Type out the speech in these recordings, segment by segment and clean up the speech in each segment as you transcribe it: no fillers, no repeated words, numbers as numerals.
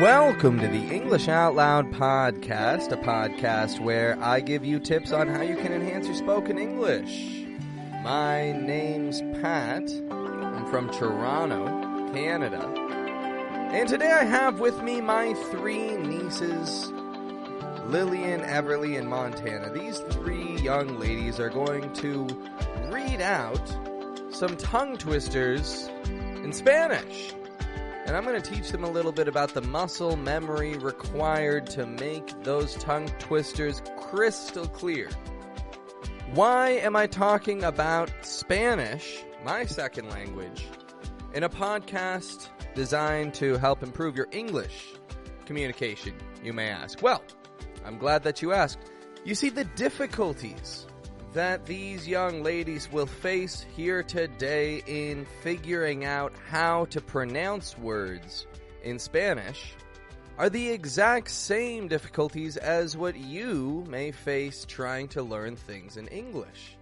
Welcome to the English Out Loud podcast, a podcast where I give you tips on how you can enhance your spoken English. My name's Pat. I'm from Toronto, Canada. And today I have with me my three nieces, Lillian, Everly, and Montana. These three young ladies are going to read out some tongue twisters in Spanish. And I'm going to teach them a little bit about the muscle memory required to make those tongue twisters crystal clear. Why am I talking about Spanish, my second language, in a podcast designed to help improve your English communication, you may ask? Well, I'm glad that you asked. You see, the difficulties that these young ladies will face here today in figuring out how to pronounce words in Spanish are the exact same difficulties as what you may face trying to learn things in English.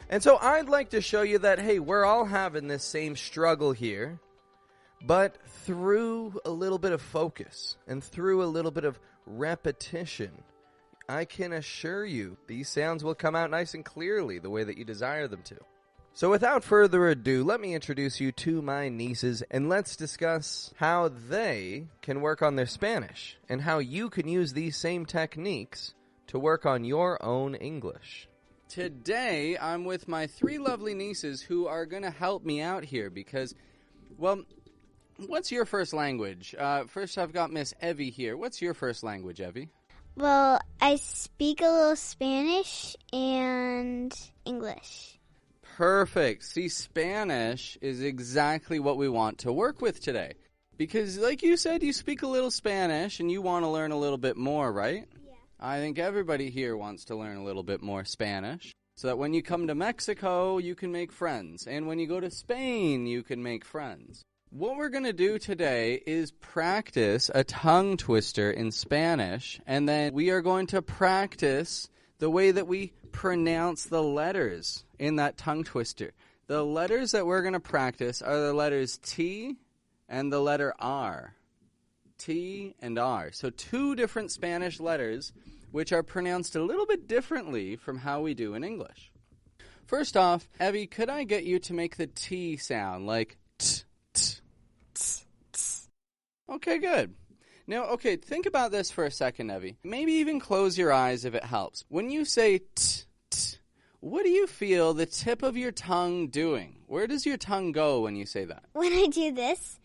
And so I'd like to show you that, hey, we're all having this same struggle here, but through a little bit of focus and through a little bit of repetition, I can assure you these sounds will come out nice and clearly the way that you desire them to. So without further ado, let me introduce you to my nieces and let's discuss how they can work on their Spanish and how you can use these same techniques to work on your own English. Today, I'm with my three lovely nieces who are going to help me out here because, well, what's your first language? First, I've got Miss Evie here. What's your first language, Evie? Well, I speak a little Spanish and English. Perfect. See, Spanish is exactly what we want to work with today. Because, like you said, you speak a little Spanish and you want to learn a little bit more, right? Yeah. I think everybody here wants to learn a little bit more Spanish so that when you come to Mexico, you can make friends. And when you go to Spain, you can make friends. What we're going to do today is practice a tongue twister in Spanish, and then we are going to practice the way that we pronounce the letters in that tongue twister. The letters that we're going to practice are the letters T and the letter R. T and R. So two different Spanish letters which are pronounced a little bit differently from how we do in English. First off, Evie, could I get you to make the T sound like T? Okay, good. Now, okay, think about this for a second, Evie. Maybe even close your eyes if it helps. When you say t, what do you feel the tip of your tongue doing? Where does your tongue go when you say that? When I do this,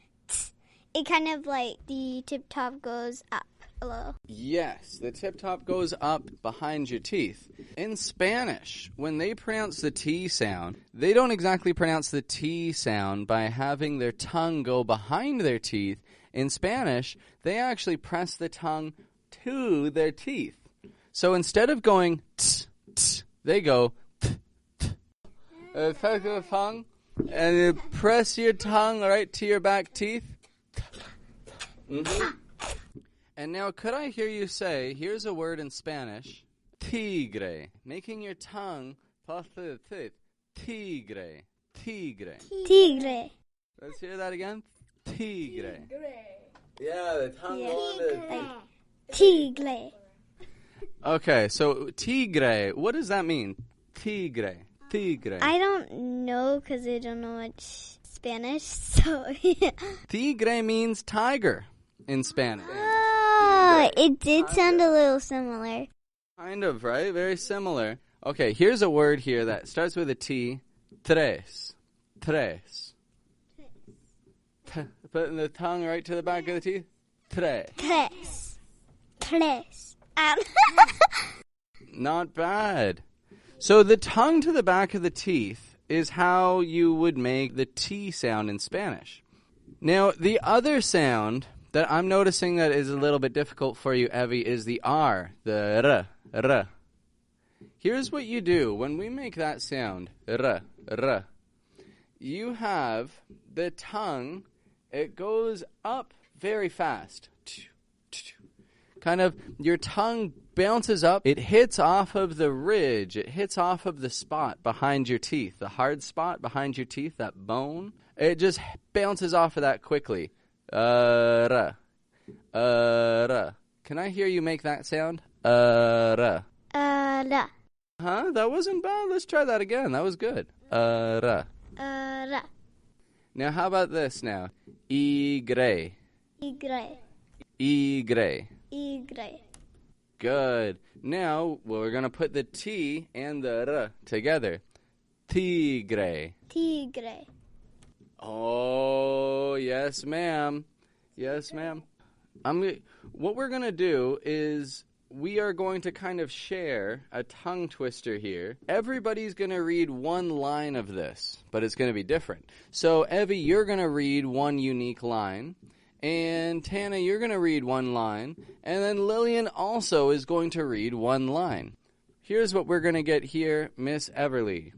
it kind of like the tip top goes up a little. Yes, the tip top goes up behind your teeth. In Spanish, when they pronounce the T sound, they don't exactly pronounce the T sound by having their tongue go behind their teeth. In Spanish, they actually press the tongue to their teeth. So instead of going t, they go t. Take the tongue and you press your tongue right to your back teeth. Mm-hmm. And now could I hear you say, here's a word in Spanish, tigre, making your tongue pass through the teeth. Tigre, tigre. Tigre. Let's hear that again. Tigre. Yeah, the tongue on the... Tigre. Okay, so tigre, what does that mean? Tigre. I don't know because I don't know much Spanish, so yeah. Tigre means tiger in Spanish. Oh, it did sound a little similar. Kind of, right? Very similar. Okay, here's a word here that starts with a T. Tres. Putting the tongue right to the back of the teeth. Tres. Not bad. So the tongue to the back of the teeth is how you would make the T sound in Spanish. Now, the other sound that I'm noticing that is a little bit difficult for you, Evie, is the R, the R. Here's what you do. When we make that sound, R, you have the tongue, it goes up very fast. Kind of, your tongue bounces up. It hits off of the ridge. It hits off of the spot behind your teeth, the hard spot behind your teeth, that bone. It just bounces off of that quickly. Ra. Can I hear you make that sound? Ra. Ra. Huh? That wasn't bad. Let's try that again. That was good. Ra. Ra. Now, how about this now? Tigre. Tigre. Tigre. Tigre. Good. Now, we're going to put the T and the R together. Tigre. Tigre. Oh, yes, ma'am. Yes, ma'am. What we're going to do is we are going to kind of share a tongue twister here. Everybody's going to read one line of this, but it's going to be different. So, Evie, you're going to read one unique line. And Tana, you're going to read one line. And then Lillian also is going to read one line. Here's what we're going to get here, Miss Everly.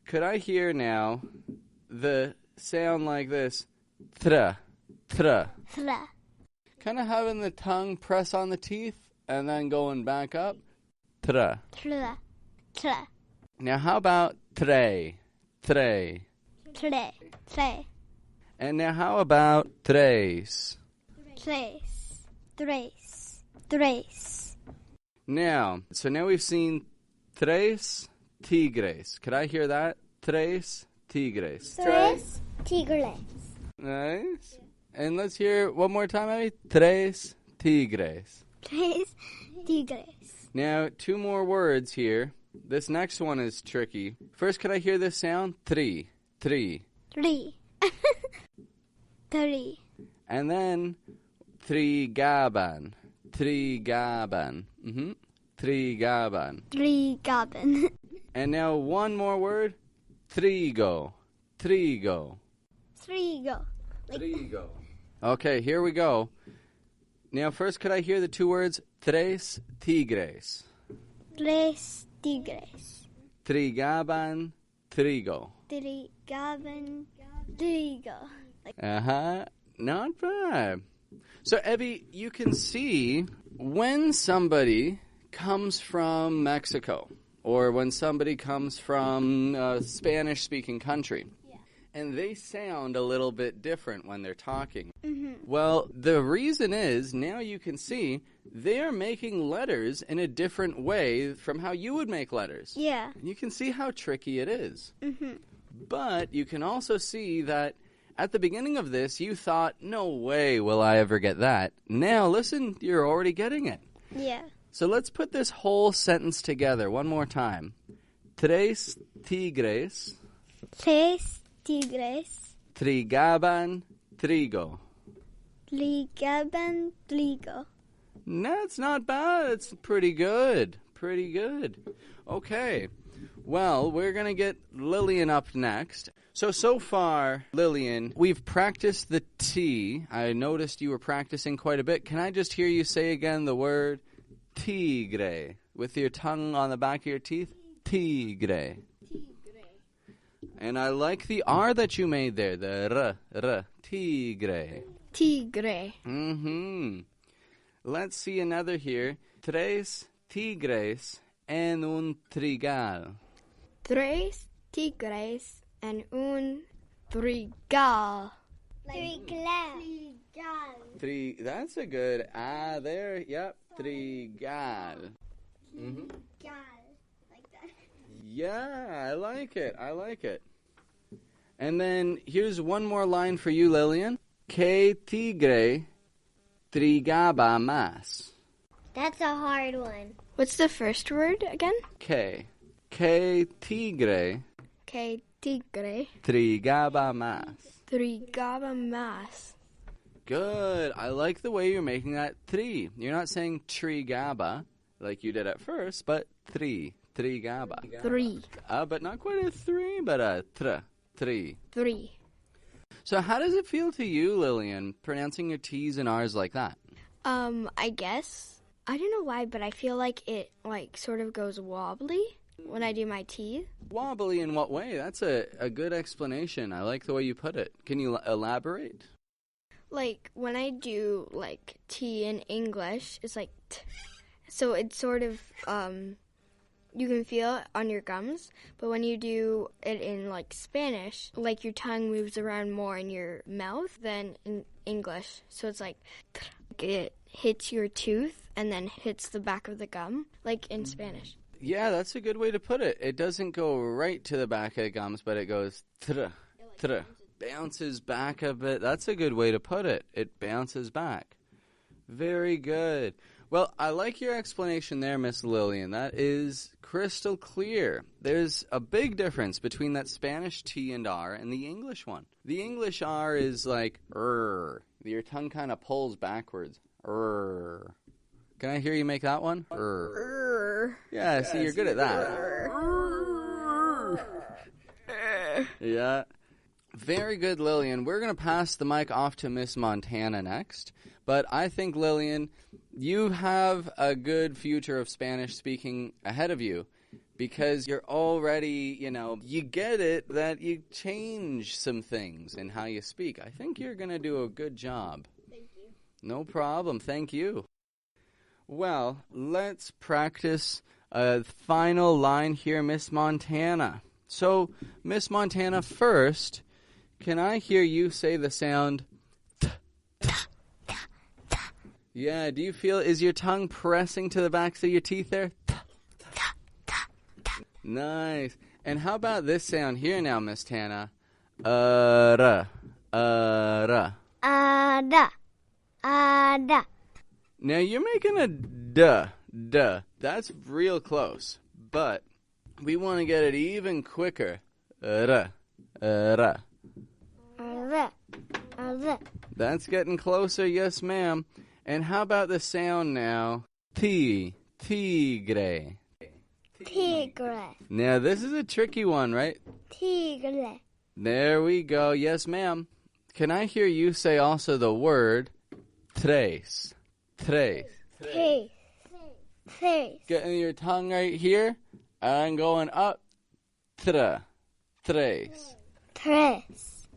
Could I hear now the sound like this? Thra, thra. Thra. Kind of having the tongue press on the teeth and then going back up. Thra. Thra. Thra. Now how about tre? Tre. Tre. Tre. And now how about tres? Tres. Tres. Tres. Now we've seen tres tigres. Could I hear that? Tres tigres. Tres tigres. Nice. And let's hear it one more time, Abby. Tres tigres. Tres tigres. Now, two more words here. This next one is tricky. First, could I hear this sound? Three. Three. Three. Three. And then trigaban. Trigaban. Trigaban. Trigaban. And now one more word. Trigo. Trigo. Trigo. Trigo. Okay, here we go. Now, first, could I hear the two words? Tres tigres. Tres tigres. Trigaban. Trigo. Trigaban. Trigo. Not bad. So, Evie, you can see when somebody comes from Mexico or when somebody comes from a Spanish-speaking country, and they sound a little bit different when they're talking. Mm-hmm. Well, the reason is, now you can see, they are making letters in a different way from how you would make letters. Yeah. You can see how tricky it is. Mm-hmm. But you can also see that at the beginning of this, you thought, no way will I ever get that. Now, listen, you're already getting it. Yeah. So let's put this whole sentence together one more time. Tres tigres. Tres tigres. Trigaban trigo. Trigaban trigo. That's not bad. It's pretty good. Pretty good. Okay. Well, we're going to get Lillian up next. So far, Lillian, we've practiced the T. I noticed you were practicing quite a bit. Can I just hear you say again the word tigre with your tongue on the back of your teeth? Tigre. And I like the R that you made there, the R, tigre. Tigre. Let's see another here. Tres tigres en un trigal. Tres tigres en un trigal. That's a good there. Yep, trigal. Like that. Yeah, I like it. I like it. And then here's one more line for you, Lillian. Que tigre trigaba más. That's a hard one. What's the first word again? Que tigre Que tigre trigaba más. trigaba más. Good. I like the way you're making that tri. You're not saying trigaba like you did at first, but trigaba. Three. But not quite a three, but a tri. Three. So how does it feel to you, Lillian, pronouncing your T's and R's like that? I guess. I don't know why, but I feel like it sort of goes wobbly when I do my T. Wobbly in what way? That's a good explanation. I like the way you put it. Can you elaborate? Like when I do T in English, it's like t. So it's sort of you can feel it on your gums, but when you do it in Spanish, your tongue moves around more in your mouth than in English. So it's like It hits your tooth and then hits the back of the gum, like in Spanish. Yeah, that's a good way to put it. It doesn't go right to the back of the gums, but it goes bounces back a bit. That's a good way to put it. It bounces back. Very good. Well, I like your explanation there, Miss Lillian. That is crystal clear. There's a big difference between that Spanish T and R and the English one. The English R is like R. Your tongue kind of pulls backwards. R. Can I hear you make that one? R. Yeah, see, you're good at that. Yeah. Very good, Lillian. We're going to pass the mic off to Miss Montana next. But I think, Lillian, you have a good future of Spanish speaking ahead of you because you're already, you get it that you change some things in how you speak. I think you're going to do a good job. Thank you. No problem. Thank you. Well, let's practice a final line here, Miss Montana. So, Miss Montana, first, can I hear you say the sound t? Yeah, do you feel, is your tongue pressing to the backs of your teeth there? Nice. And how about this sound here now, Miss Tana? Ra. Da. Now you're making a duh. That's real close. But we want to get it even quicker. Ra. That's getting closer, yes, ma'am. And how about the sound now? Tigre. Tigre. Now, this is a tricky one, right? Tigre. There we go. Yes, ma'am. Can I hear you say also the word tres? Tres. Getting your tongue right here and going up. Tres.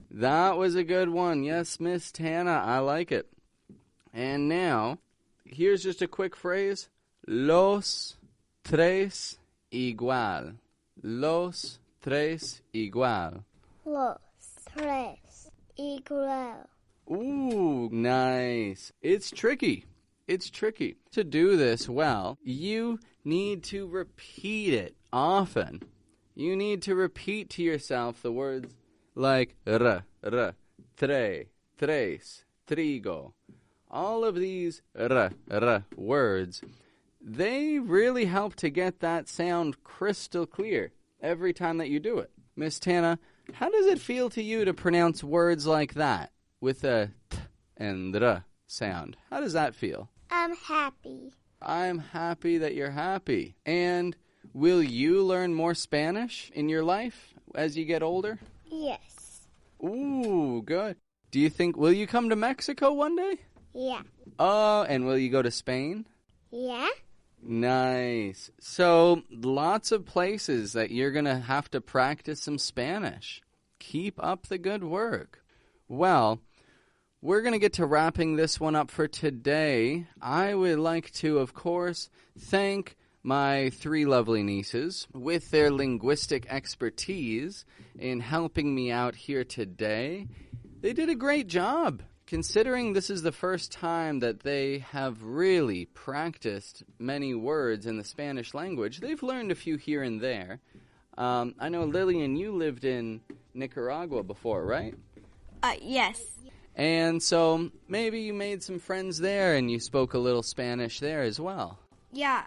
That was a good one. Yes, Miss Tana. I like it. And now, here's just a quick phrase. Los tres igual. Los tres igual. Los tres igual. Ooh, nice. It's tricky. To do this well, you need to repeat it often. You need to repeat to yourself the words like tres, trigo. All of these words, they really help to get that sound crystal clear every time that you do it. Miss Tana, how does it feel to you to pronounce words like that with a t and r sound? How does that feel? I'm happy. I'm happy that you're happy. And will you learn more Spanish in your life as you get older? Yes. Ooh, good. Do you think, will you come to Mexico one day? Yeah. Oh, and will you go to Spain? Yeah. Nice. So, lots of places that you're going to have to practice some Spanish. Keep up the good work. Well, we're going to get to wrapping this one up for today. I would like to, of course, thank my three lovely nieces with their linguistic expertise in helping me out here today. They did a great job. Considering this is the first time that they have really practiced many words in the Spanish language, they've learned a few here and there. I know, Lillian, you lived in Nicaragua before, right? Yes. And so maybe you made some friends there and you spoke a little Spanish there as well. Yeah,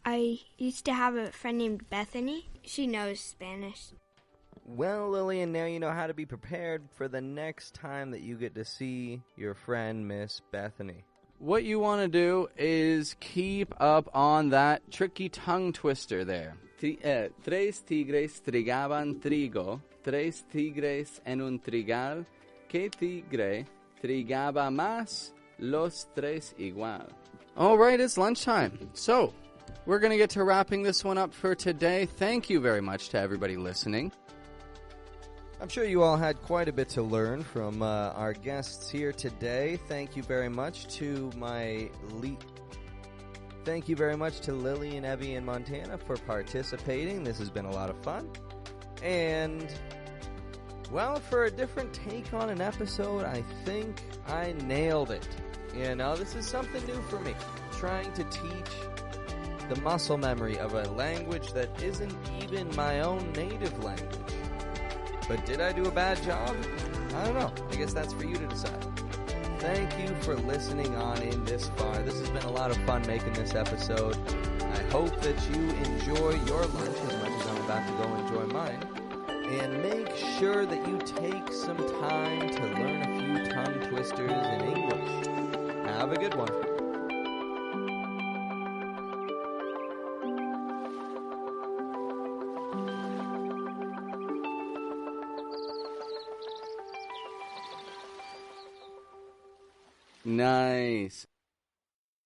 I used to have a friend named Bethany. She knows Spanish. Well, Lillian, now you know how to be prepared for the next time that you get to see your friend, Miss Bethany. What you want to do is keep up on that tricky tongue twister there. Tres tigres trigaban trigo, tres tigres en un trigal, que tigre trigaba más, los tres igual. All right, it's lunchtime. So, we're going to get to wrapping this one up for today. Thank you very much to everybody listening. I'm sure you all had quite a bit to learn from our guests here today. Thank you very much to Lillian, Evie, and Montana for participating. This has been a lot of fun. And, well, for a different take on an episode, I think I nailed it. You know, this is something new for me. Trying to teach the muscle memory of a language that isn't even my own native language. But did I do a bad job? I don't know. I guess that's for you to decide. Thank you for listening on in this far. This has been a lot of fun making this episode. I hope that you enjoy your lunch as much as I'm about to go enjoy mine. And make sure that you take some time to learn a few tongue twisters in English. Have a good one. Nice.